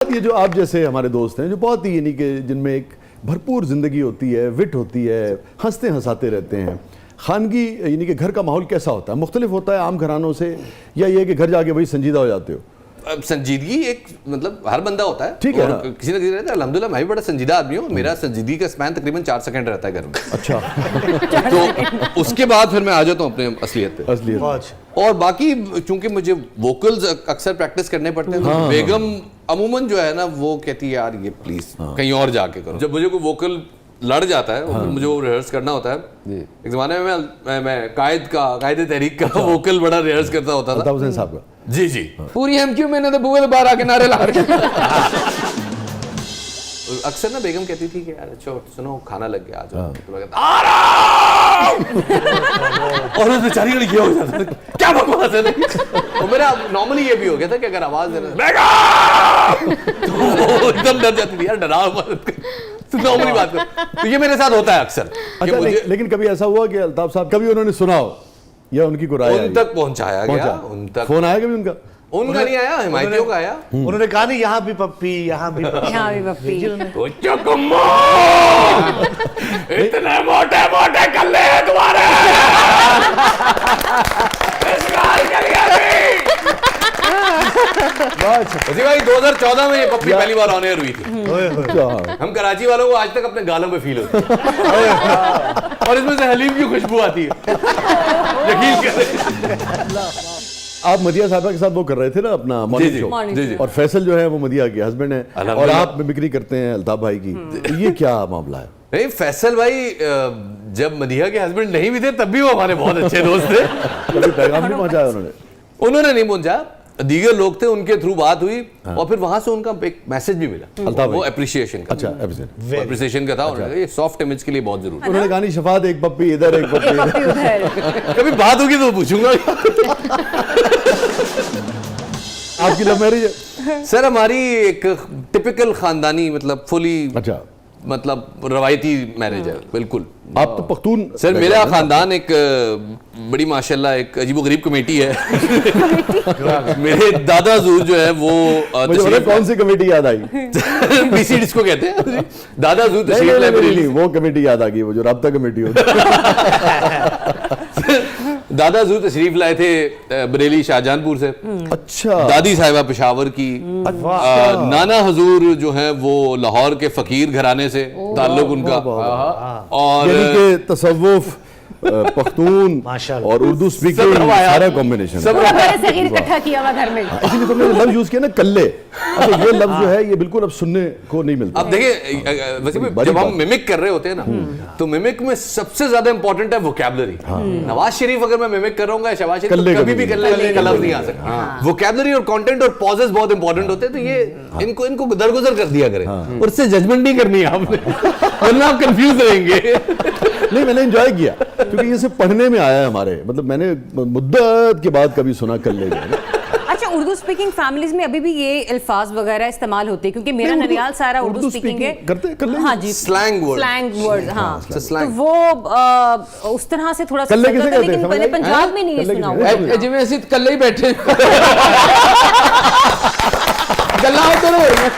ये जो आप जैसे हमारे दोस्त हैं जो बहुत ही यानी कि जिनमें एक भरपूर ज़िंदगी होती है, विट होती है, हंसते हंसाते रहते हैं, खानगी यानी कि घर का माहौल कैसा होता है? मुख्तलिफ होता है आम घरानों से, या ये कि घर जाके वही संजीदा हो जाते हो? संजीदगी एक मतलब हर बंदा होता है, ठीक है, किसी ना किसी रहता है। अल्हम्दुलिल्लाह मैं भी बड़ा संजीदा आदमी हूँ। मेरा संजीदगी का स्पैन तकरीबन 4 सेकंड रहता है घर में। अच्छा। तो उसके बाद फिर मैं आ जाता हूँ अपने असलियत पे। असलियत। और बाकी चूंकि मुझे वोकल्स अक्सर प्रैक्टिस करने पड़ते हैं, तो बेगम अमूमन जो है ना वो कहती है यार ये प्लीज कहीं और जाके करो। जब मुझे कोई वोकल लड़ जाता है और मुझे वो रिहर्स करना होता है, एक जमाने में मैं कायदे तहरीक का वोकल बड़ा रिहर्स करता होता था। अल्ताफ हुसैन साहब का। जी जी, पूरी एमक्यू मैंने तो बुए बाहर आके नारे ला रहे। अक्सर ना बेगम कहती थी कि यार अच्छा सुनो खाना लग गया आज, तो मैं कहता आ रहा हूं। और उस बेचारी को ये हो जाता था क्या बकवास है। तो मेरा नॉर्मली ये भी हो गया था कि अगर आवाज देना बेगम तो एकदम डर जाती थी यार, डरा मत नॉर्मली बात कर। तो ये मेरे साथ होता है अक्सर। अच्छा, लेकिन कभी ऐसा हुआ कि अल्ताफ साहब कभी उन्होंने सुना हो या उनकी कोई राय उन तक पहुंचाया गया? उन तक फोन आया कभी उनका? उनका नहीं आया, हिमायतियों का आया। उन्होंने कहा नहीं यहाँ भी पप्पी, यहाँ भी पप्पी। इतने मोटे मोटे कल्ले हैं तुम्हारे। जी भाई 2014 में ये पप्पी पहली बार ऑन एयर हुई थी। हम कराची वालों को आज तक अपने गालों पे फील होती है और इसमें से हलीम की खुशबू आती है, यकीन करें। आप मदिया साहबा के साथ वो कर रहे थे ना अपना मॉर्निंग शो, और फैसल जो है वो मदिया के हस्बैंड है और आप मिमिक्री करते हैं अल्ताफ भाई की, तो ये क्या मामला है? नहीं, फैसल भाई जब मदिया के हस्बैंड नहीं भी थे तब भी वो हमारे बहुत अच्छे दोस्त थे। कभी पैगाम नहीं पहुंचाया उन्होंने नहीं पहुंचा, दीगर लोग थे उनके थ्रू बात हुई और फिर वहां से उनका एक मैसेज भी मिला, वो एप्रिसिएशन का। अच्छा, एप्रिसिएशन का था। उन्होंने ये सॉफ्ट इमेज के लिए बहुत जरूरी। उन्होंने कहा नहीं शफात एक पप्पी इधर एक पप्पी उधर। कभी बात होगी तो पूछूंगा। आपकी लव मैरिज है? सर हमारी एक टिपिकल खानदानी मतलब फुली मतलब रवायती मैरिज है, बिल्कुल। आप तो पख्तून? सर मेरा खानदान एक बड़ी माशाल्लाह एक अजीबो-गरीब कमेटी है। मेरे दादा हुजूर जो है वो मुझे कौन सी कमेटी याद आई? बीसी जिसको कहते हैं, दादा हुजूर तशरीफ लाए बरेली। वो कमेटी याद आ गई, वो जो राब्ता कमेटी होती है। दादा हुजूर तशरीफ लाए थे बरेली शाहजहानपुर से। अच्छा। दादी साहिबा पेशावर की। नाना हुजूर जो है वो लाहौर के फकीर घराने से ताल्लुक उनका। और तसव्वुफ, पख्तून और उर्दू स्पीकिंग सारा कॉम्बिनेशन सब इकट्ठा किया हुआ घर में। इसीलिए तुमने लफ्ज यूज किया ना कल्ले, तो ये लफ्ज जो है ये बिल्कुल अब सुनने को नहीं मिलता। अब देखिए वैसे जब हम मिमिक कर रहे होते हैं ना, तो मिमिक में सबसे ज्यादा इंपॉर्टेंट है वोकैबुलरी। नवाज शरीफ अगर मैं मिमिक कर रहा हूँ, शहबाज शरीफ तो कभी भी कल्ले का लफ्ज नहीं आ सकता। वोकैबुलरी और कंटेंट और पॉजेस बहुत इंपॉर्टेंट होते हैं, तो ये इनको दरगुजर कर दिया करें और उससे जजमेंट नहीं करनी है आपने, वरना आप कंफ्यूज रहेंगे। नहीं, मैंने एंजॉय किया क्योंकि ये सिर्फ पढ़ने में आया है हमारे, मतलब मैंने मुद्दत के बाद कभी सुना कर ले। अच्छा, उर्दू स्पीकिंग फैमिलीज में अभी भी ये अल्फाज वगैरह इस्तेमाल होते हैं? क्योंकि मेरा ननियाल सारा उर्दू स्पीकिंग है। करते कर ले। हाँ जी, स्लैंग वर्ड। हाँ, तो वो उस तरह से थोड़ा सा लेकिन मैंने पंजाब में नहीं सुना हुआ। जिवें ਅਸੀਂ ਇਕੱਲੇ ਹੀ बैठे ਗੱਲਾਂ ਉਧਰ ਹੋ रਹੀਆਂ।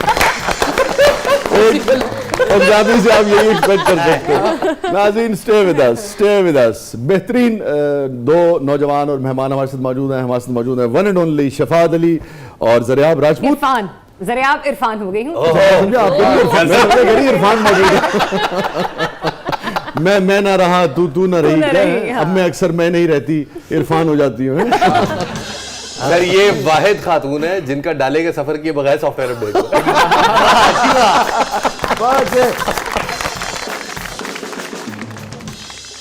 पंजाबी से आप यही एक्सपेक्ट कर सकते हैं। नाज़रीन स्टे विद अस। बेहतरीन दो नौजवान और मेहमान हमारे साथ मौजूद हैं one and only Shafat Ali और ज़रियाब राजपूत। ज़रियाब इरफान हो गई हूँ। इरफान मैं ना रहा तू ना रही। अब मैं अक्सर मैं नहीं रहती इरफान हो जाती हूँ। सर ये वाहिद खातून है जिनका डाले के सफर किए बगैर सॉफ्टवेयर अपडेट।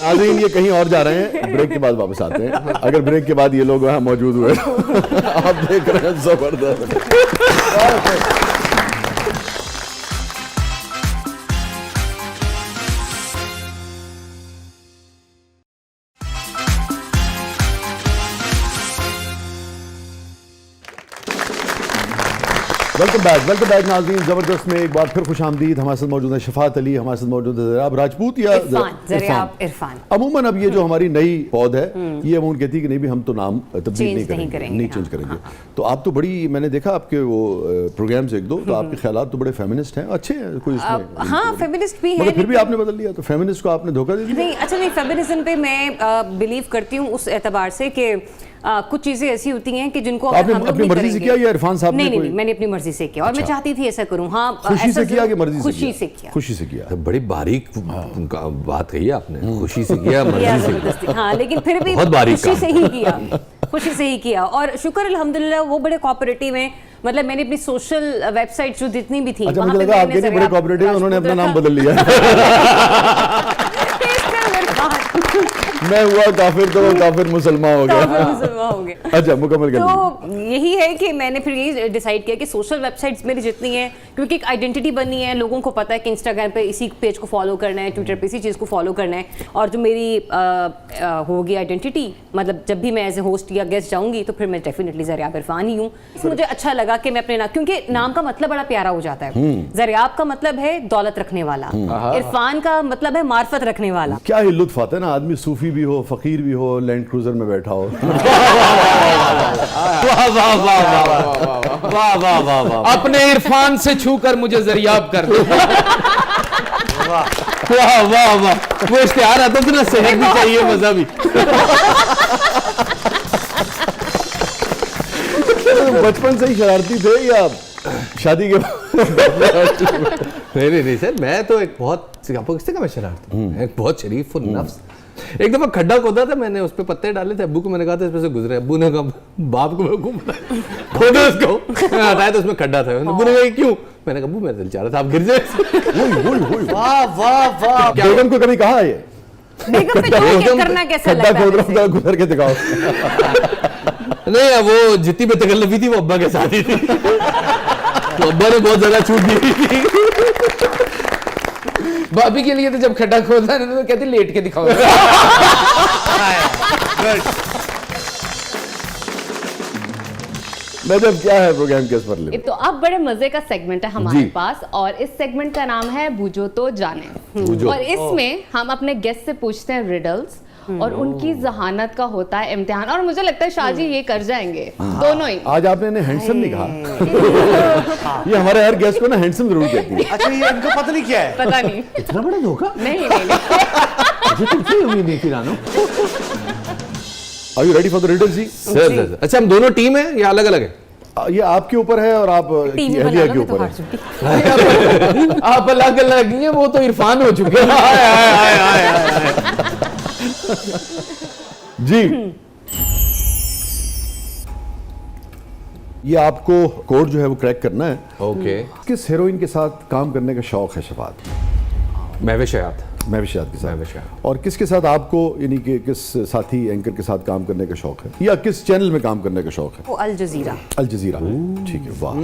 नाज़रीन ये कहीं और जा रहे हैं, ब्रेक के बाद वापस आते हैं। अगर ब्रेक के बाद ये लोग वहाँ मौजूद हुए आप देख रहे हैं जबरदस्त। वेलकम बैक नाज़रीन। ज़बरदस्त में एक बार फिर खुश आमदीद। हमारे साथ मौजूद है शफात अली, हमारे साथ मौजूद है ज़रियाब राजपूत या इरफान। अमूमन अब ये जो हमारी नई पौध है ये अमूमन कहती है कि नहीं भी हम तो नाम तब्दील नहीं करेंगे, नहीं चेंज करेंगे। तो आप तो बड़ी, मैंने देखा आपके वो प्रोग्राम्स एक दो, तो आपके ख्यालात तो बड़े फेमिनिस्ट हैं, अच्छे हैं, कोई इसमें हाँ फेमिनिस्ट भी है, मगर फिर भी आपने बदल लिया, तो फेमिनिस्ट को आपने धोखा दे दिया। नहीं अच्छा नहीं, फेमिनिज्म पे मैं बिलीव करती हूँ उस एतबार से कि कुछ चीजें ऐसी होती हैं कि जिनको आपने अपनी मर्जी से किया या इरफान साहब ने? नहीं, मैंने अपनी मर्जी से किया और मैं चाहती थी ऐसा करूं। हाँ, खुशी से किया कि मर्जी खुशी से किया? खुशी से किया। तो बड़ी बारीक बात कही है आपने, खुशी से किया, मर्जी से किया। हाँ, लेकिन फिर भी बहुत बारीक खुशी से ही किया, खुशी से ही किया। और शुक्र अल्हम्दुलिल्लाह वो बड़े कोऑपरेटिव हैं, मतलब मैंने अपनी सोशल वेबसाइट जो जितनी भी थी, अच्छा, मुझे लगा आपके नहीं बड़े कोऑपरेटिव हैं, उन्होंने अपना नाम बदल लिया। मैं हुआ काफिर तो वो काफिर मुसलमान हो गया। अच्छा, मुकम्मल कर तो यही है कि मैंने फिर यही डिसाइड किया कि सोशल वेबसाइट्स मेरी जितनी हैं, क्योंकि एक आइडेंटिटी बनी है, लोगों को पता है कि इंस्टाग्राम पे इसी पेज को फॉलो करना है, ट्विटर पे इसी चीज़ को फॉलो करना है, और जो मेरी होगी आइडेंटिटी, मतलब जब भी मैं एज ए होस्ट या गेस्ट जाऊंगी तो फिर मैं डेफिनेटली ज़रियाब इरफान ही हूँ। मुझे अच्छा लगा कि मैं अपने नाम, क्योंकि नाम का मतलब बड़ा प्यारा हो जाता है। ज़रियाब का मतलब है दौलत रखने वाला, इरफान का मतलब है मार्फत रखने वाला। क्या ही लुत्फ आता है ना, आदमी सूफी भी हो, फकीर भी हो, लैंड क्रूजर में बैठा हो। वाह वाह वाह, अपने इरफान से छूकर मुझे ज़रियाब कर दो। वाह वाह वाह, वो इश्तिहार आता तो ना, सेहत भी चाहिए, मजा भी। बचपन से ही शरारती थे या शादी के बाद? नहीं सर, मैं तो एक बहुत, आपको किससे कहा मैं शरारती हूँ, एक बहुत शरीफ और नफ्स। एक दफा खड्डा खोदा था मैंने, उस पे पत्ते डाले थे, अब्बू को मैंने कहा था इसमें से गुजरे, अब्बू ने कहा बाप को खोदो इसको, हटाया तो उसमें खड्डा था। अब्बू ने कहा क्यों? मैंने कहा अब्बू मेरा दिल चाह रहा था आप गिर जाए। वाह वाह वाह, बेगम को कभी कहा है बेगम पे जो करना कैसा खड्डा लगता खोद है? रहा था, गुजर के दिखाओ। नहीं, वो जितनी बेतकल्लफी थी वो अब्बा के साथ ही थी, तो अब्बा ने बहुत ज्यादा छूट दी थी। भाभी के लिए तो जब खड्डा खोदना है तो कहते लेट के दिखाओ। मैडम क्या है प्रोग्राम के इस पर ले? तो अब बड़े मजे का सेगमेंट है हमारे जी। पास, और इस सेगमेंट का नाम है बूझो तो जाने। बूझो। और इसमें हम अपने गेस्ट से पूछते हैं रिडल्स और उनकी जहानत का होता है इम्तिहान, और मुझे लगता है शाहजी ये कर जाएंगे दोनों ही। आज आपने इन्हें हैंडसम नहीं कहा। ये हमारे हर गेस्ट को ना हैंडसम जरूर कहती है। अच्छा ये इनको पता नहीं क्या है? पता नहीं, इतना बड़ा धोखा नहीं मुझे तुमसे उम्मीद नहीं थी रानो। Are you ready for the riddle जी? सर, अच्छा हम दोनों टीम है या अलग अलग है? ये आपके ऊपर है और आप टीम की बना अहलिया लो, के मैं तो ऊपर हार है। चुकी। आप अलग अलग हैं, वो तो इरफान हो चुके हैं। जी, ये आपको कोड जो है वो क्रैक करना है। ओके, किस हीरोइन के साथ काम करने का शौक है शफात? महविश हयात। महविशात के साथ। महविशात। और किसके साथ आपको, यानी कि किस साथी एंकर के साथ काम करने का शौक है, या किस चैनल में काम करने का शौक है? वो अल जजीरा। अल जजीरा। ठीक है, वाह।